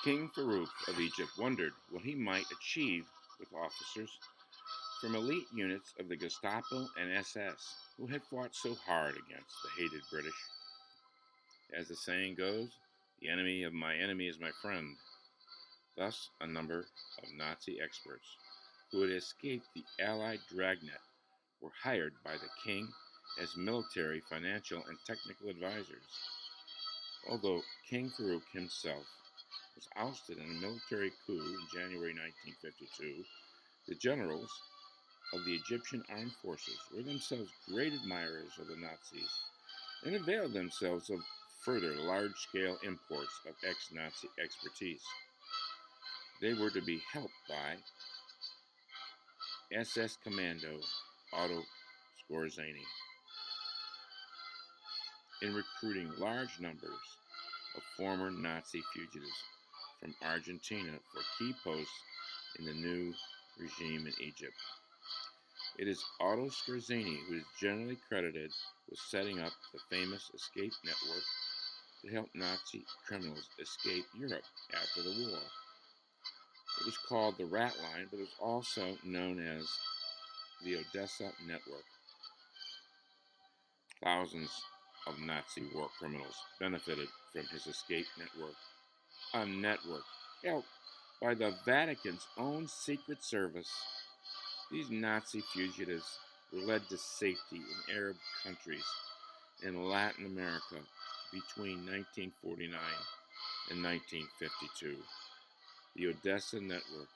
King Farouk of Egypt wondered what he might achieve with officers from elite units of the Gestapo and SS who had fought so hard against the hated British. As the saying goes, the enemy of my enemy is my friend. Thus, a number of Nazi experts who had escaped the Allied dragnet were hired by the king as military, financial, and technical advisors. Although King Farouk himself was ousted in a military coup in January 1952, the generals of the Egyptian armed forces were themselves great admirers of the Nazis and availed themselves of further large-scale imports of ex-Nazi expertise. They were to be helped by SS Commando Otto Skorzeny in recruiting large numbers of former Nazi fugitives from Argentina for key posts in the new regime in Egypt. It is Otto Skorzeny who is generally credited with setting up the famous escape network to help Nazi criminals escape Europe after the war. It was called the Rat Line, but it was also known as the Odessa Network. Thousands of Nazi war criminals benefited from his escape network, a network helped by the Vatican's own secret service. These Nazi fugitives were led to safety in Arab countries in Latin America between 1949 and 1952. The Odessa Network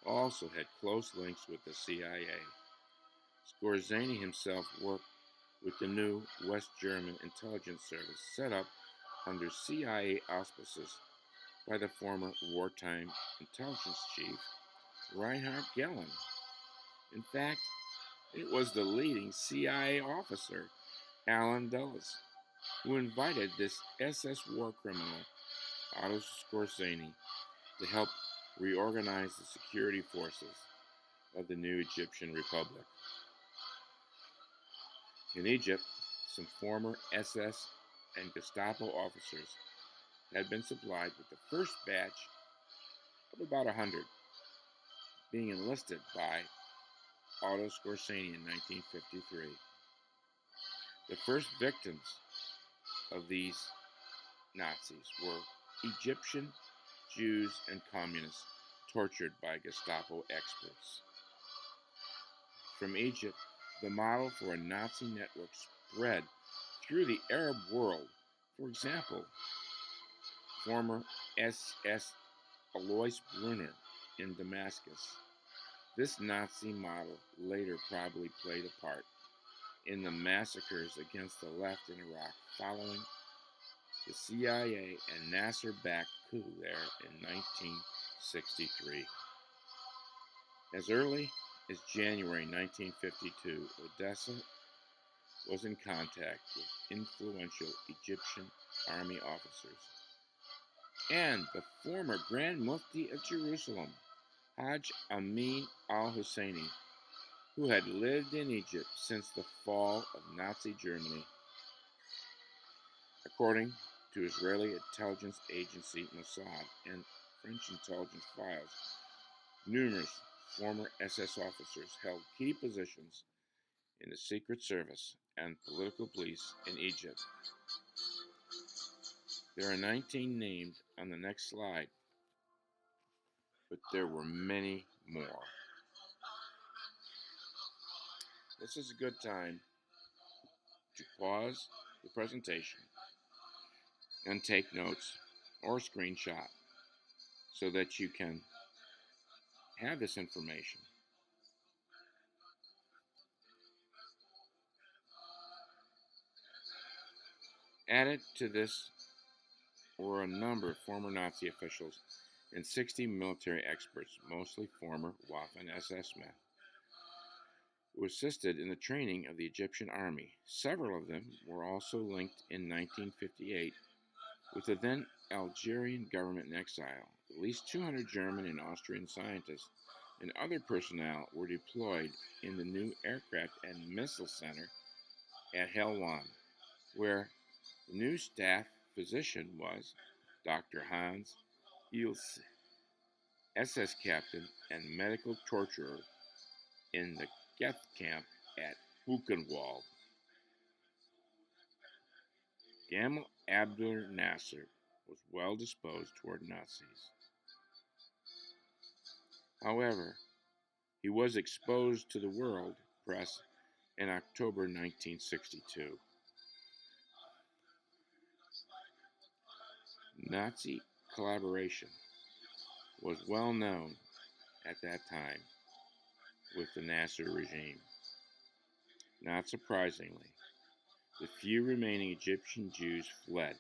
also had close links with the CIA. Skorzeny himself worked with the new West German intelligence service set up under CIA auspices by the former wartime intelligence chief Reinhard Gehlen. In fact, it was the leading CIA officer, Alan Dulles, who invited this SS war criminal, Otto Skorzeny, to help reorganize the security forces of the new Egyptian Republic. In Egypt, some former SS and Gestapo officers had been supplied with the first batch of about 100, being enlisted by Otto Skorzeny in 1953. The first victims of these Nazis were Egyptian Jews and communists tortured by Gestapo experts. From Egypt, the model for a Nazi network spread through the Arab world. For example, former SS Alois Brunner in Damascus. This Nazi model later probably played a part in the massacres against the left in Iraq following the CIA and Nasser-backed coup there in 1963. As early as January 1952, Odessa was in contact with influential Egyptian army officers and the former Grand Mufti of Jerusalem, Hajj Amin al-Husseini, who had lived in Egypt since the fall of Nazi Germany. According to Israeli intelligence agency Mossad and French intelligence files, numerous former SS officers held key positions in the Secret Service and political police in Egypt. There are 19 named on the next slide, but there were many more. This is a good time to pause the presentation and take notes or screenshot so that you can have this information. Added to this were a number of former Nazi officials and 60 military experts, mostly former Waffen SS men, who assisted in the training of the Egyptian army. Several of them were also linked in 1958 with the then Algerian government in exile. At least 200 German and Austrian scientists and other personnel were deployed in the new aircraft and missile center at Helwan, where the new staff physician was Dr. Hans Ilse, SS captain and medical torturer in the death camp at Buchenwald. Gamal Abdel Nasser was well disposed toward Nazis. However, he was exposed to the world press in October 1962. Nazi collaboration was well known at that time with the Nasser regime. Not surprisingly, the few remaining Egyptian Jews fled.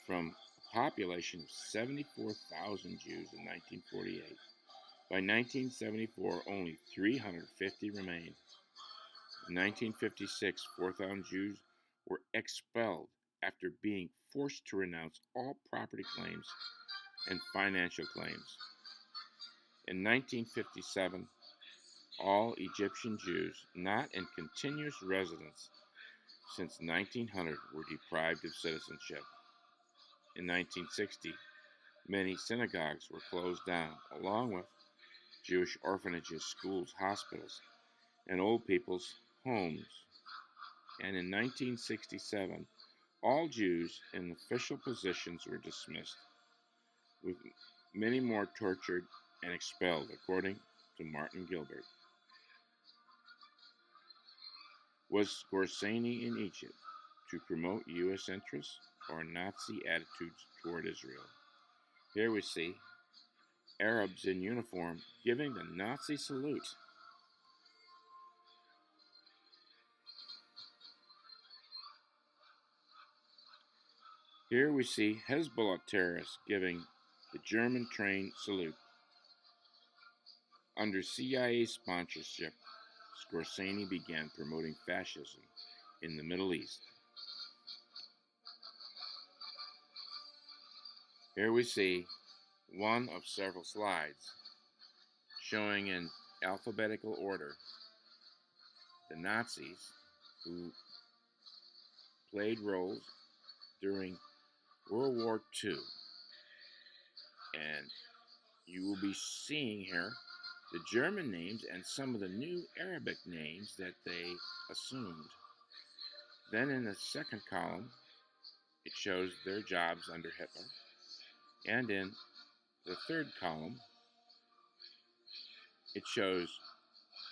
From a population of 74,000 Jews in 1948, by 1974 only 350 remained. In 1956, 4,000 Jews were expelled after being forced to renounce all property claims and financial claims. In 1957, all Egyptian Jews not in continuous residence since 1900 were deprived of citizenship. In 1960, many synagogues were closed down, along with Jewish orphanages, schools, hospitals, and old people's homes. And in 1967, all Jews in official positions were dismissed, with many more tortured and expelled, according to Martin Gilbert. Was Gorseni in Egypt to promote U.S. interests or Nazi attitudes toward Israel? Here we see Arabs in uniform giving the Nazi salute. Here we see Hezbollah terrorists giving the German-trained salute. Under CIA sponsorship, Gorseni began promoting fascism in the Middle East. Here we see one of several slides showing in alphabetical order the Nazis who played roles during World War II. And you will be seeing here the German names and some of the new Arabic names that they assumed. Then in the second column, it shows their jobs under Hitler. And in the third column, it shows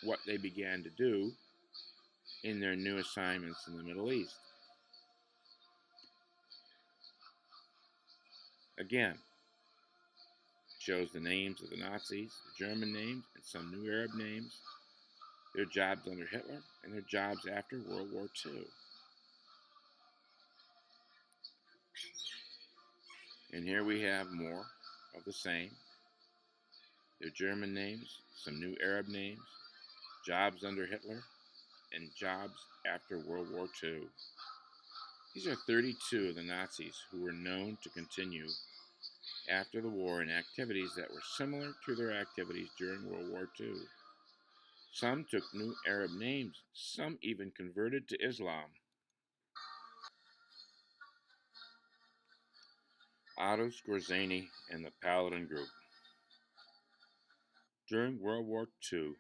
what they began to do in their new assignments in the Middle East. Again, it shows the names of the Nazis, the German names, and some new Arab names, their jobs under Hitler, and their jobs after World War II. And here we have more of the same. Their German names, some new Arab names, jobs under Hitler, and jobs after World War II. These are 32 of the Nazis who were known to continue after the war in activities that were similar to their activities during World War II. Some took new Arab names, some even converted to Islam. Otto Skorzeny and the Paladin Group. During World War II,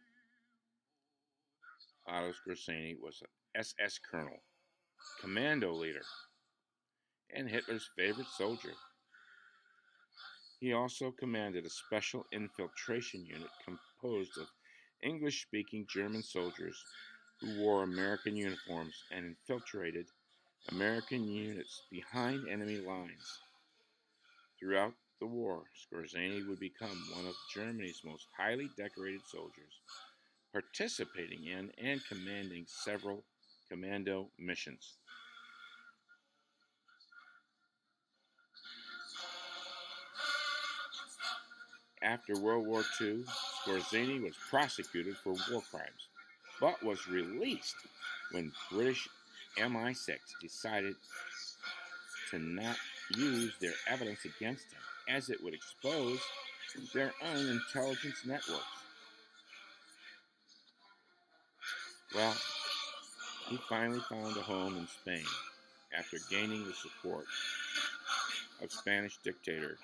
Otto Skorzeny was an SS colonel, commando leader, and Hitler's favorite soldier. He also commanded a special infiltration unit composed of English-speaking German soldiers who wore American uniforms and infiltrated American units behind enemy lines. Throughout the war, Skorzeny would become one of Germany's most highly decorated soldiers, participating in and commanding several commando missions. After World War II, Skorzeny was prosecuted for war crimes, but was released when British MI6 decided to not use their evidence against him, as it would expose their own intelligence networks. Well, he finally found a home in Spain after gaining the support of fascist dictator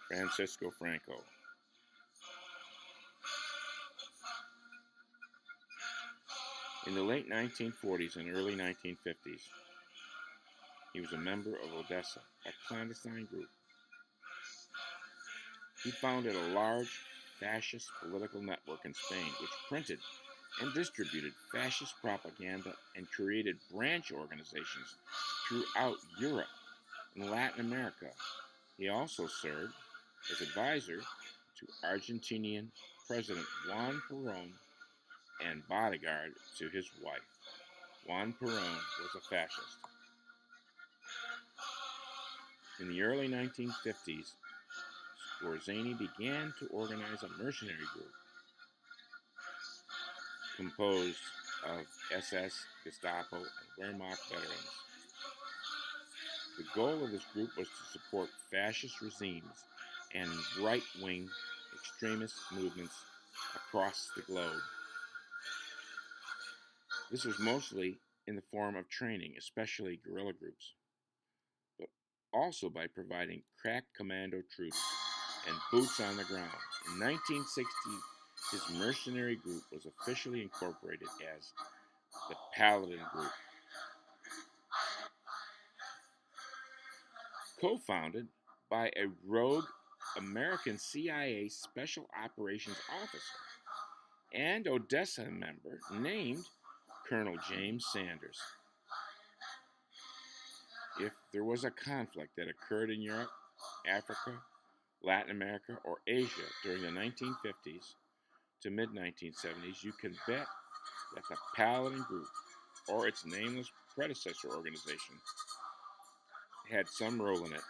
Francisco Franco. In the late 1940s and early 1950s, he was a member of Odessa, a clandestine group. He founded a large fascist political network in Spain, which printed and distributed fascist propaganda and created branch organizations throughout Europe and Latin America. He also served as advisor to Argentinian President Juan Perón and bodyguard to his wife. Juan Perón was a fascist. In the early 1950s, Skorzeny began to organize a mercenary group composed of SS, Gestapo, and Wehrmacht veterans. The goal of this group was to support fascist regimes and right-wing extremist movements across the globe. This was mostly in the form of training, especially guerrilla groups, but also by providing crack commando troops and boots on the ground. In 1960, his mercenary group was officially incorporated as the Paladin Group. Co-founded by a rogue American CIA Special Operations officer and Odessa member named Colonel James Sanders. If there was a conflict that occurred in Europe, Africa, Latin America, or Asia during the 1950s to mid-1970s, you can bet that the Paladin Group, or its nameless predecessor organization, had some role in it.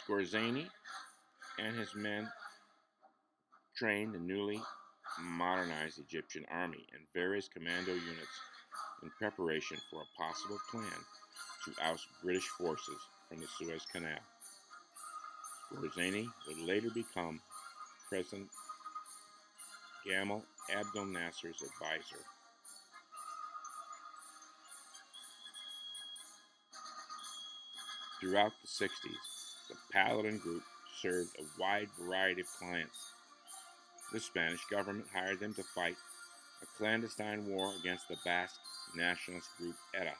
Skorzeny and his men trained the newly modernized Egyptian army and various commando units in preparation for a possible plan to oust British forces from the Suez Canal. Skorzeny would later become President Gamal Abdel Nasser's advisor. Throughout the 60s, the Paladin Group served a wide variety of clients. The Spanish government hired them to fight a clandestine war against the Basque nationalist group ETA.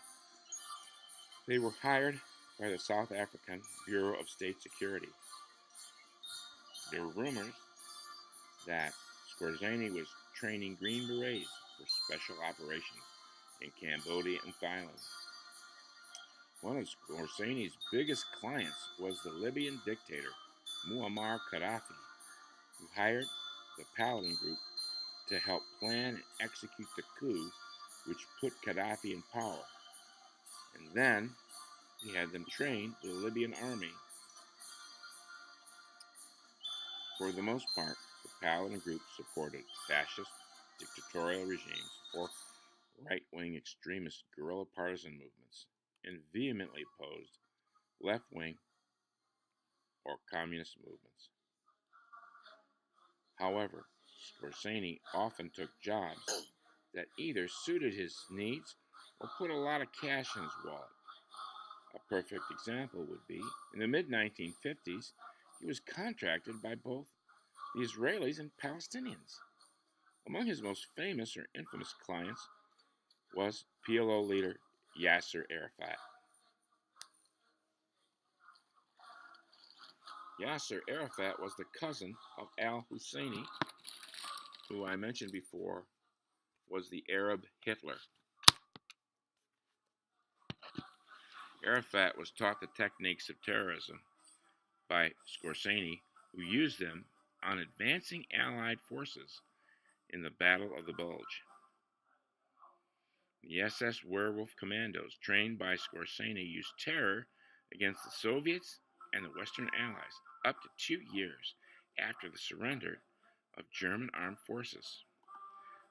They were hired by the South African Bureau of State Security. There were rumors that Skorzeny was training Green Berets for special operations in Cambodia and Thailand. One of Skorzeny's biggest clients was the Libyan dictator Muammar Gaddafi, who hired the Paladin Group to help plan and execute the coup which put Gaddafi in power. And then he had them train the Libyan army. For the most part, the Paladin Group supported fascist dictatorial regimes or right-wing extremist guerrilla partisan movements and vehemently opposed left-wing or communist movements. However, Skorzeny often took jobs that either suited his needs or put a lot of cash in his wallet. A perfect example would be, in the mid-1950s, he was contracted by both the Israelis and Palestinians. Among his most famous or infamous clients was PLO leader Yasser Arafat. Yasser Arafat was the cousin of al-Husseini who I mentioned before was the Arab Hitler. Arafat was taught the techniques of terrorism by Scorsese, who used them on advancing Allied forces in the Battle of the Bulge. The SS Werewolf commandos, trained by Scorsese, used terror against the Soviets and the Western Allies up to 2 years after the surrender of German armed forces.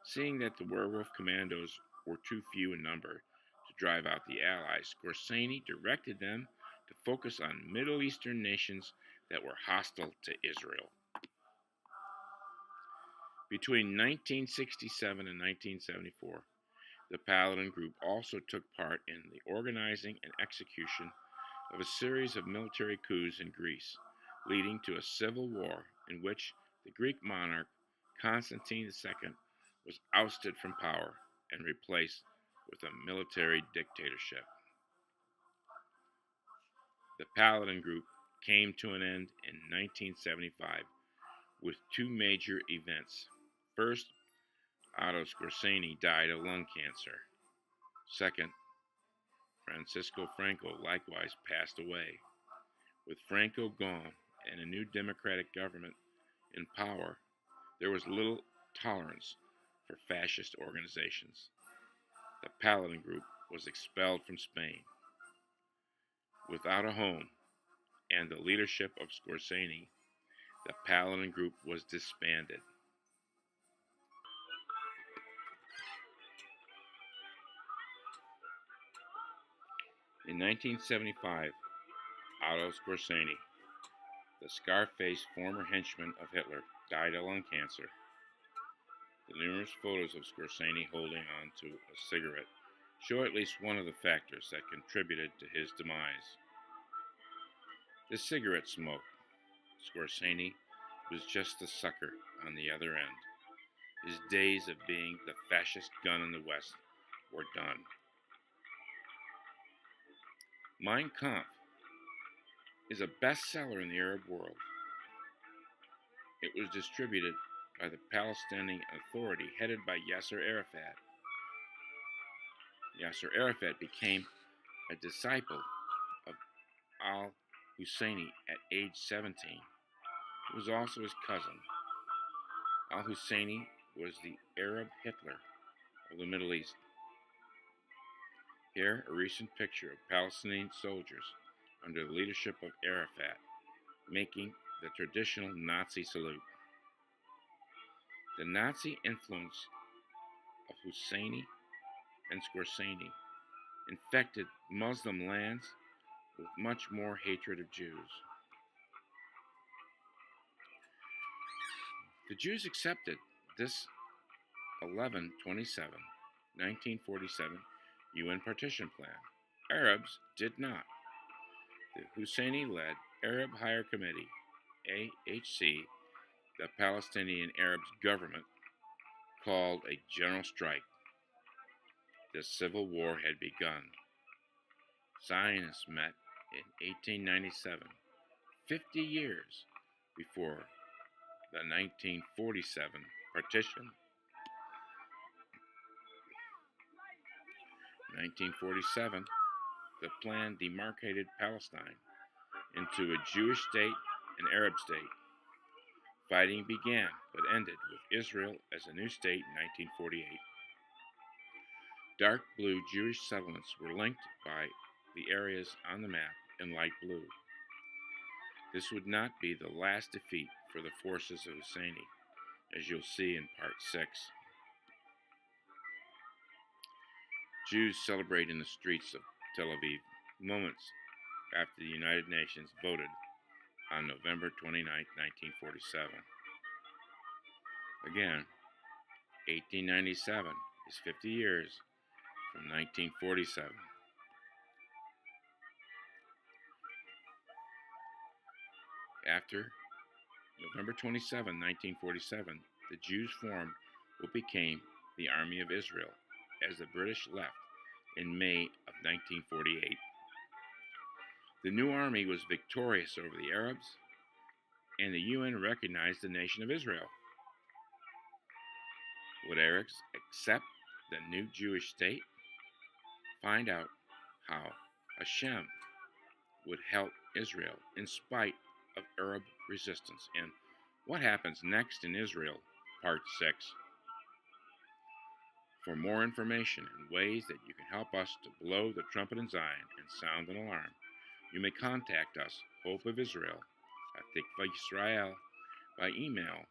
Seeing that the Werewolf commandos were too few in number to drive out the Allies, Scorsese directed them to focus on Middle Eastern nations that were hostile to Israel. Between 1967 and 1974, the Paladin Group also took part in the organizing and execution of a series of military coups in Greece, leading to a civil war in which the Greek monarch Constantine II was ousted from power and replaced with a military dictatorship. The Paladin Group came to an end in 1975 with two major events. First, Otto Scorsese died of lung cancer. Second, Francisco Franco likewise passed away. With Franco gone and a new democratic government in power, there was little tolerance for fascist organizations. The Paladin Group was expelled from Spain. Without a home and the leadership of Scorsese, the Paladin Group was disbanded. In 1975, Otto Scorsese, the scar-faced former henchman of Hitler, died of lung cancer. The numerous photos of Scorsese holding on to a cigarette show at least one of the factors that contributed to his demise. The cigarette smoke. Scorsese was just the sucker on the other end. His days of being the fascist gun in the West were done. Mein Kampf is a bestseller in the Arab world. It was distributed by the Palestinian Authority headed by Yasser Arafat. Yasser Arafat became a disciple of al-Husseini at age 17. He was also his cousin. Al-Husseini was the Arab Hitler of the Middle East. Here, a recent picture of Palestinian soldiers under the leadership of Arafat making the traditional Nazi salute. The Nazi influence of Husseini and Scorsese infected Muslim lands with much more hatred of Jews. The Jews accepted this 1947 UN partition plan. Arabs did not. The Husseini-led Arab Higher Committee, AHC, the Palestinian Arabs government, called a general strike. The civil war had begun. Zionists met in 1897, 50 years before the 1947 partition. In 1947, the plan demarcated Palestine into a Jewish state and Arab state. Fighting began but ended with Israel as a new state in 1948. Dark blue Jewish settlements were linked by the areas on the map in light blue. This would not be the last defeat for the forces of Husseini, as you'll see in part 6. Jews celebrate in the streets of Tel Aviv moments after the United Nations voted on November 29, 1947. Again, 1897 is 50 years from 1947. After November 27, 1947, the Jews formed what became the Army of Israel as the British left in May of 1948. The new army was victorious over the Arabs, and the UN recognized the nation of Israel. Would Arabs accept the new Jewish state? Find out how Hashem would help Israel in spite of Arab resistance, and what happens next in Israel, Part 6. For more information and ways that you can help us to blow the trumpet in Zion and sound an alarm, you may contact us, Hope of Israel, Tikva Yisrael, by email,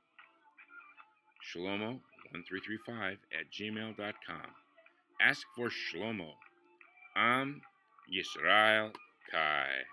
shlomo1335@gmail.com. Ask for Shlomo. Am Yisrael Kai.